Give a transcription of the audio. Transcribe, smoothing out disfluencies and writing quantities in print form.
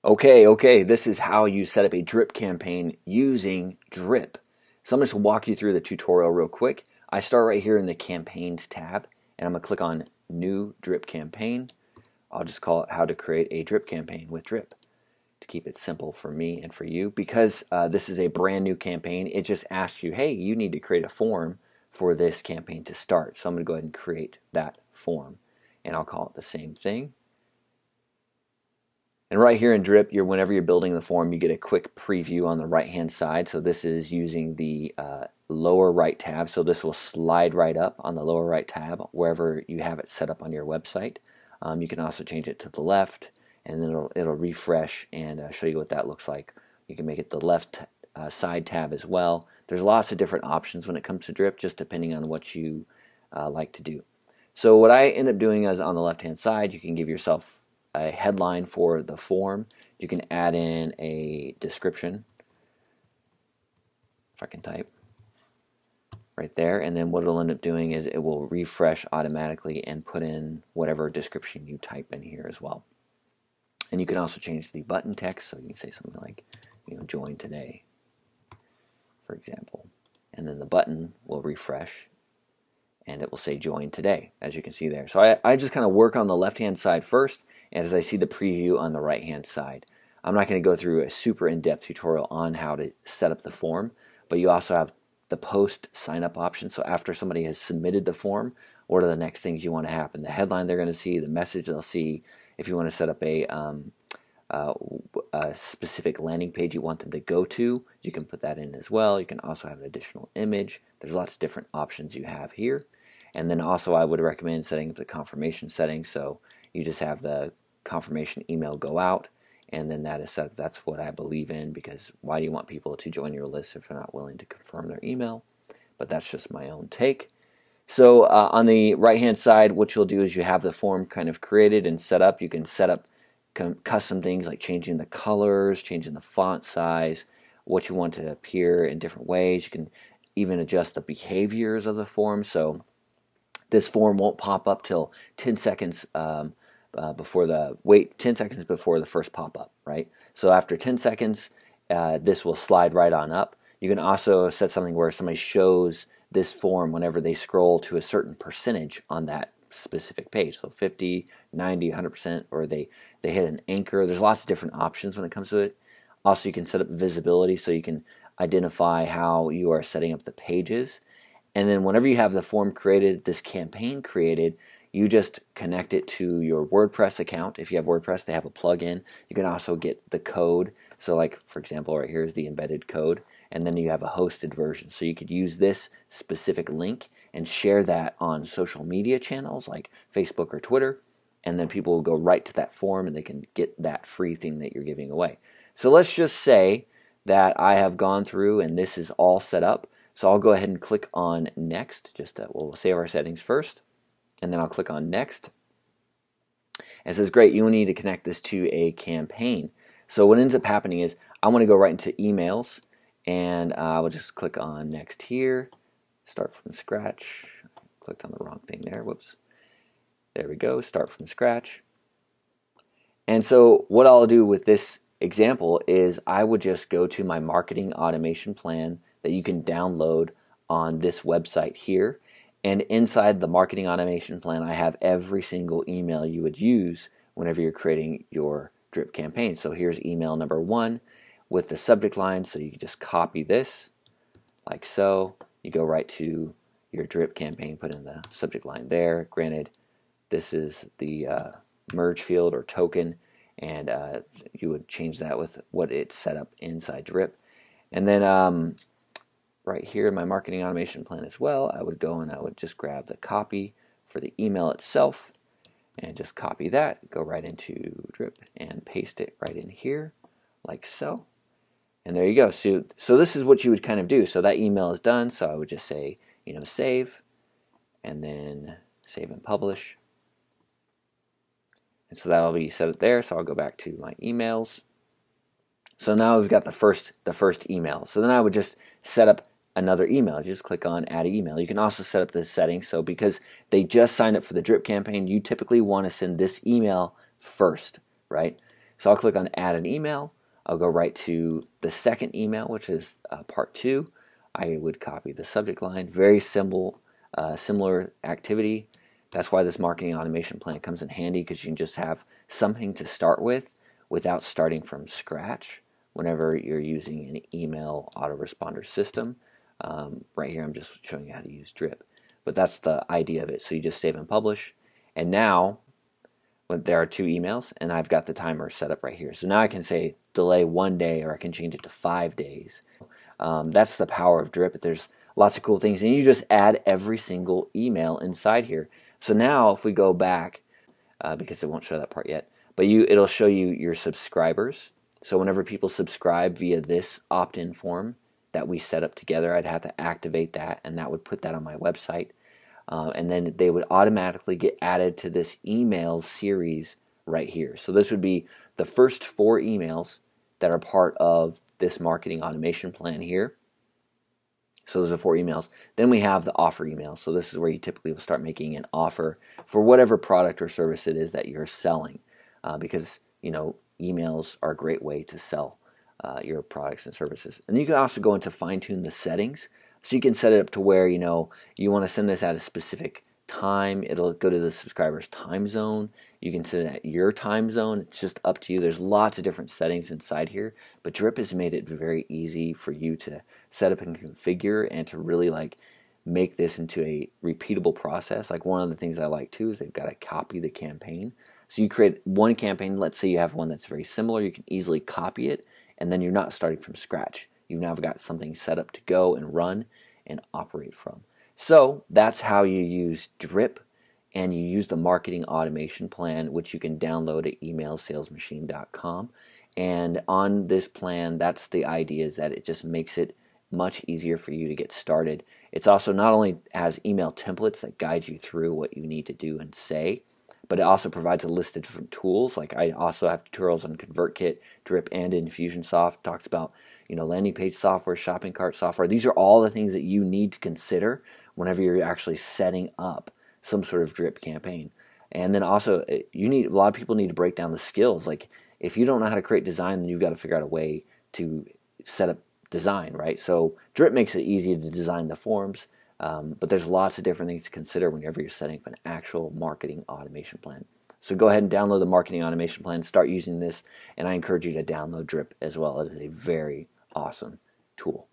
Okay, this is how you set up a drip campaign using drip. So I'm just going to walk you through the tutorial real quick. I start right here in the campaigns tab, and I'm going to click on new drip campaign. I'll just call it how to create a drip campaign with drip to keep it simple for me and for you. Because this is a brand new campaign, it just asks you, hey, you need to create a form for this campaign to start. So I'm going to go ahead and create that form, and I'll call it the same thing. And right here in drip, whenever you're building the form, you get a quick preview on the right hand side. So this is using the lower right tab, so this will slide right up on the lower right tab wherever you have it set up on your website. You can also change it to the left, and then it'll refresh and show you what that looks like. You can make it the left side tab as well. There's lots of different options when it comes to drip, just depending on what you like to do. So what I end up doing is on the left hand side, you can give yourself a headline for the form. You can add in a description, if I can type right there, and then what it'll end up doing is it will refresh automatically and put in whatever description you type in here as well. And you can also change the button text, so you can say something like, join today, for example, and then the button will refresh and it will say join today, as you can see there. So I just kind of work on the left hand side first, and as I see the preview on the right hand side. I'm not going to go through a super in-depth tutorial on how to set up the form, but you also have the post sign up option. So after somebody has submitted the form, what are the next things you want to happen? The headline they're going to see, the message they'll see. If you want to set up a specific landing page you want them to go to, you can put that in as well. You can also have an additional image. There's lots of different options you have here. And then also I would recommend setting up the confirmation settings, so you just have the confirmation email go out, and then that is set up. That's what I believe in, because why do you want people to join your list if they're not willing to confirm their email? But that's just my own take. So on the right hand side, what you'll do is you have the form kind of created and set up. You can set up custom things like changing the colors, changing the font size, what you want to appear in different ways. You can even adjust the behaviors of the form. So this form won't pop up till 10 seconds before the first pop-up, right? So after 10 seconds, this will slide right on up. You can also set something where somebody shows this form whenever they scroll to a certain percentage on that specific page. So 50, 90, 100%, or they hit an anchor. There's lots of different options when it comes to it. Also, you can set up visibility, so you can identify how you are setting up the pages. And then whenever you have the form created, this campaign created, you just connect it to your WordPress account. If you have WordPress, they have a plugin. You can also get the code. So like, for example, right here is the embedded code. And then you have a hosted version. So you could use this specific link and share that on social media channels like Facebook or Twitter. And then people will go right to that form and they can get that free thing that you're giving away. So let's just say that I have gone through and this is all set up. So I'll go ahead and click on next. We'll save our settings first, and then I'll click on next. And it says, great, you need to connect this to a campaign. So what ends up happening is I want to go right into emails, and I will just click on next here, start from scratch. Clicked on the wrong thing there, whoops. There we go, start from scratch. And so what I'll do with this example is I would just go to my marketing automation plan that you can download on this website here. And inside the marketing automation plan, I have every single email you would use whenever you're creating your drip campaign. So here's email number 1 with the subject line. So you can just copy this like so. You go right to your drip campaign, put in the subject line there. Granted, this is the merge field or token, and you would change that with what it's set up inside drip. And then right here in my marketing automation plan as well, I would go and I would just grab the copy for the email itself and just copy that, go right into drip and paste it right in here like so. And there you go. So this is what you would kind of do. So that email is done, so I would just say, save, and then save and publish. And so that'll be set up there. So I'll go back to my emails. So now we've got the first email. So then I would just set up another email. You just click on add email. You can also set up this setting. So because they just signed up for the drip campaign, you typically want to send this email first, right? So I'll click on add an email. I'll go right to the second email, which is part 2. I would copy the subject line. Very simple, similar activity. That's why this marketing automation plan comes in handy, because you can just have something to start with without starting from scratch whenever you're using an email autoresponder system. Right here I'm just showing you how to use Drip. But that's the idea of it. So you just save and publish. And now there are 2 emails, and I've got the timer set up right here. So now I can say delay 1 day, or I can change it to 5 days. That's the power of Drip. There's lots of cool things, and you just add every single email inside here. So now if we go back, because it won't show that part yet, but it'll show you your subscribers. So whenever people subscribe via this opt-in form that we set up together, I'd have to activate that, and that would put that on my website. And then they would automatically get added to this email series right here. So this would be the first 4 emails that are part of this marketing automation plan here. So those are 4 emails. Then we have the offer email. So this is where you typically will start making an offer for whatever product or service it is that you're selling, because emails are a great way to sell your products and services. And you can also go into fine-tune the settings. So you can set it up to where you want to send this at a specific time. It'll go to the subscriber's time zone. You can set it at your time zone. It's just up to you. There's lots of different settings inside here, but Drip has made it very easy for you to set up and configure, and to really make this into a repeatable process. Like, one of the things I like too is they've got to copy the campaign. So you create one campaign. Let's say you have one that's very similar. You can easily copy it, and then you're not starting from scratch. You've now got something set up to go and run and operate from. So that's how you use Drip, and you use the marketing automation plan, which you can download at emailsalesmachine.com. And on this plan, that's the idea, is that it just makes it much easier for you to get started. It's also not only has email templates that guide you through what you need to do and say, but it also provides a list of different tools. Like, I also have tutorials on ConvertKit, Drip, and Infusionsoft. Talks about landing page software, shopping cart software. These are all the things that you need to consider whenever you're actually setting up some sort of Drip campaign. And then also, a lot of people need to break down the skills. Like, if you don't know how to create design, then you've got to figure out a way to set up design, right? So Drip makes it easy to design the forms. But there's lots of different things to consider whenever you're setting up an actual marketing automation plan. So go ahead and download the marketing automation plan, start using this, and I encourage you to download Drip as well. It is a very awesome tool.